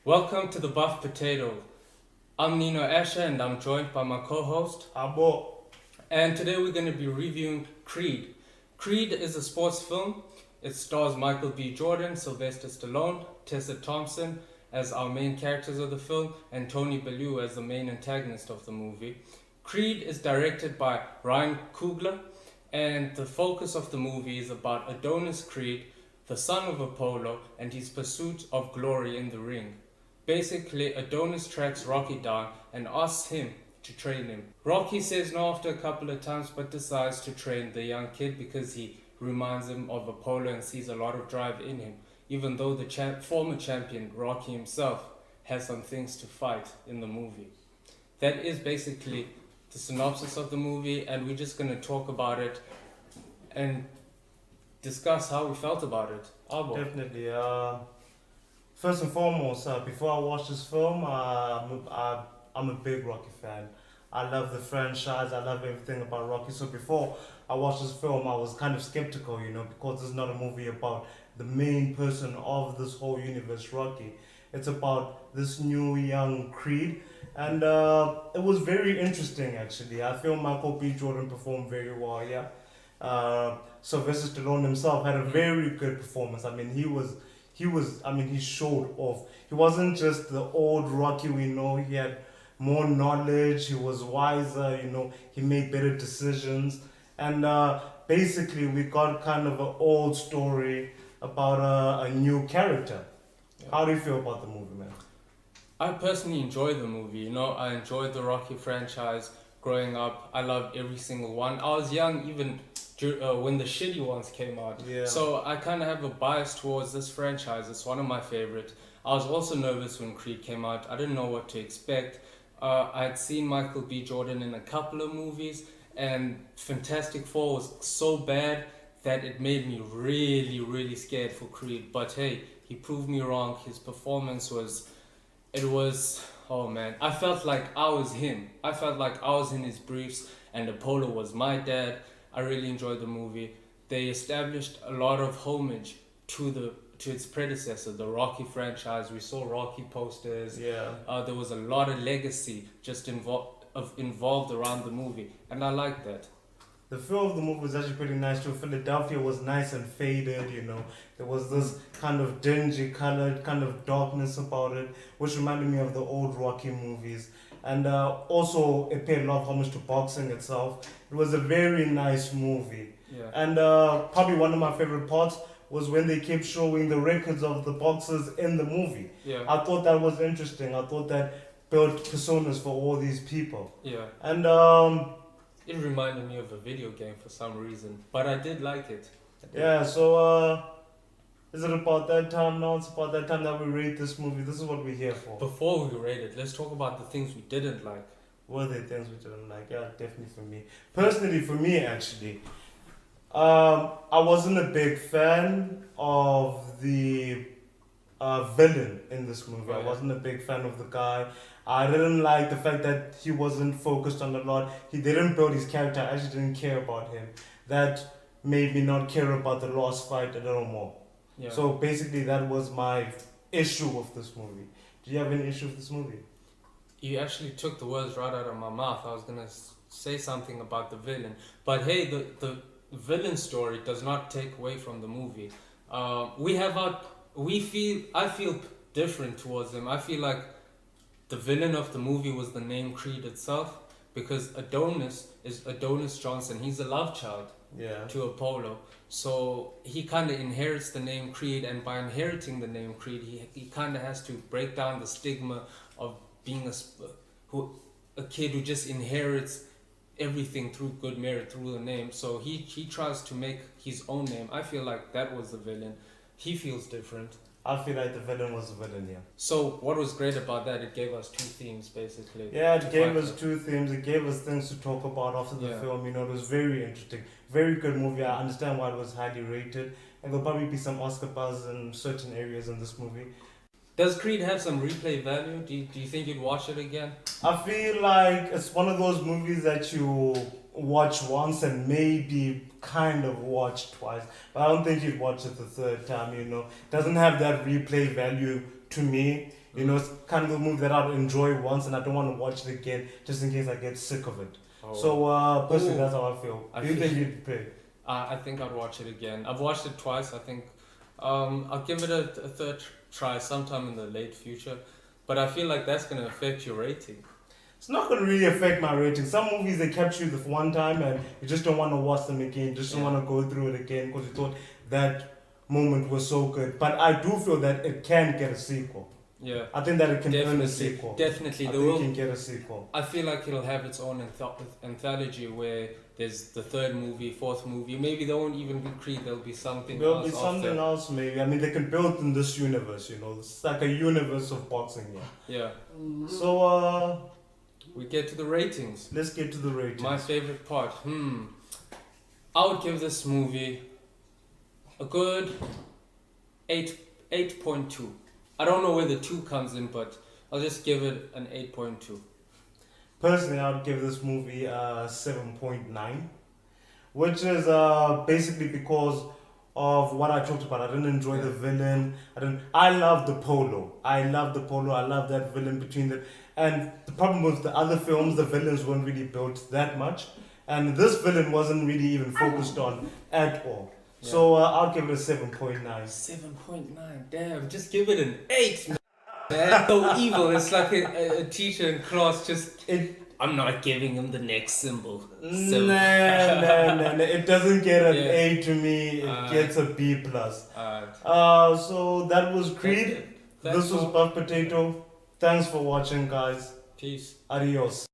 Welcome to the Buff Potato. I'm Nino Asher and I'm joined by my co-host Abo. and today we're going to be reviewing Creed. Creed is a sports film. It stars Michael B. Jordan, Sylvester Stallone, Tessa Thompson as our main characters of the film and Tony Bellew as the main antagonist of the movie. Creed is directed by Ryan Coogler and the focus of the movie is about Adonis Creed, the son of Apollo, and his pursuit of glory in the ring. Basically, Adonis tracks Rocky down and asks him to train him. Rocky says no after a couple of times but decides to train the young kid because he reminds him of Apollo and sees a lot of drive in him, even though the former champion, Rocky himself, has some things to fight in the movie. That is basically the synopsis of the movie, and we're just going to talk about it and discuss how we felt about it. Abo. Definitely. First and foremost, before I watch this film, I'm a big Rocky fan. I love the franchise. I love everything about Rocky. So before I watched this film, I was kind of skeptical, because this is not a movie about the main person of this whole universe, Rocky. It's about this new young Creed. And it was very interesting, actually. I feel Michael B. Jordan performed very well, yeah. Sylvester Stallone himself had a very good performance. I mean, he showed off. He wasn't just the old Rocky we know. He had more knowledge. He was wiser, he made better decisions. And basically, we got kind of an old story about a new character. Yeah. How do you feel about the movie, man? I personally enjoy the movie. I enjoyed the Rocky franchise growing up. I loved every single one. I was young even when the shitty ones came out. Yeah. So I kind of have a bias towards this franchise. It's one of my favorite. I was also nervous when Creed came out. I didn't know what to expect. I'd seen Michael B. Jordan in a couple of movies, and Fantastic Four was so bad that it made me really, really scared for Creed. But hey, he proved me wrong. His performance was, oh man, I felt like I was him. I felt like I was in his briefs and Apollo was my dad. I really enjoyed the movie. They established a lot of homage to its predecessor, the Rocky franchise. We saw Rocky posters. Yeah. There was a lot of legacy just involved around the movie, and I like that. The feel of the movie was actually pretty nice too. Philadelphia was nice and faded, There was this kind of dingy colored, kind of darkness about it, which reminded me of the old Rocky movies. And also, it paid a lot of homage to boxing itself. It was a very nice movie. Yeah. And probably one of my favorite parts was when they kept showing the records of the boxers in the movie. Yeah. I thought that was interesting. I thought that built personas for all these people. Yeah. And it reminded me of a video game for some reason, but I did like it. Yeah, so is it about that time now? It's about that time that we rate this movie. This is what we're here for. Before we rate it, let's talk about the things we didn't like. What are the things we didn't like? Yeah, definitely for me. Personally, for me, actually, I wasn't a big fan of the villain in this movie. Right. I wasn't a big fan of the guy. I didn't like the fact that he wasn't focused on a lot. He didn't build his character. I actually didn't care about him. That made me not care about the last fight a little more. Yeah. So basically, that was my issue with this movie. Do you have any issue with this movie? You actually took the words right out of my mouth. I was gonna say something about the villain, but hey, the villain story does not take away from the movie. I feel different towards him. I feel like the villain of the movie was the name Creed itself, because Adonis is Adonis Johnson. He's a love child to Apollo. So he kind of inherits the name Creed, and by inheriting the name Creed, he kind of has to break down the stigma of being a kid who just inherits everything through good merit, through the name. So he tries to make his own name. I feel like that was the villain. He feels different. I feel like the villain was the villain, yeah. So what was great about that? It gave us two themes basically. Yeah, to it gave fight us with. two themes. It gave us things to talk about after the Yeah. film. You know, it was very interesting. Very good movie. I understand why it was highly rated. And there'll probably be some Oscar buzz in certain areas in this movie. Does Creed have some replay value? Do you think you'd watch it again? I feel like it's one of those movies that you watch once and maybe kind of watch twice. But I don't think you'd watch it the third time, you know. It doesn't have that replay value to me. You know, it's kind of a movie that I'd enjoy once and I don't want to watch it again just in case I get sick of it. Oh. So, personally, Ooh. that's how I feel. I Do you feel- think you'd pay? I think I'd watch it again. I've watched it twice. I think I'll give it a third try sometime in the late future. But I feel like that's gonna affect your rating. It's not going to really affect my rating. Some movies, they capture you the one time and you just don't want to watch them again. You just don't Yeah. want to go through it again because you thought that moment was so good. But I do feel that it can get a sequel. Yeah, I think that it can earn definitely. a sequel. Definitely, I there think will. it can get a sequel. I feel like it'll have its own anthology where there's the third movie, fourth movie. Maybe there won't even be Creed. There'll be something There'll else be something after. else maybe. I mean, they can build in this universe, you know. It's like a universe of boxing, yeah. Yeah. So, We get to the ratings. let's get to the ratings. My favorite part. I would give this movie a good 8.2. I don't know where the 2 comes in, but I'll just give it an 8.2. Personally, I would give this movie a 7.9, which is basically because of what I talked about. I didn't enjoy the villain. I love the polo. I love that villain between them. And the problem with the other films, the villains weren't really built that much, and this villain wasn't really even focused on at all. Yeah. So I'll give it a 7.9. 7.9. Damn, just give it an 8. Man, so evil. It's like a teacher in class just. I'm not giving him the next symbol. No. It doesn't get an Yeah. A to me. It gets a B plus. Alright. So that was Creed. That's This was all. Buff Potato. Thanks for watching, guys. Peace. Adios.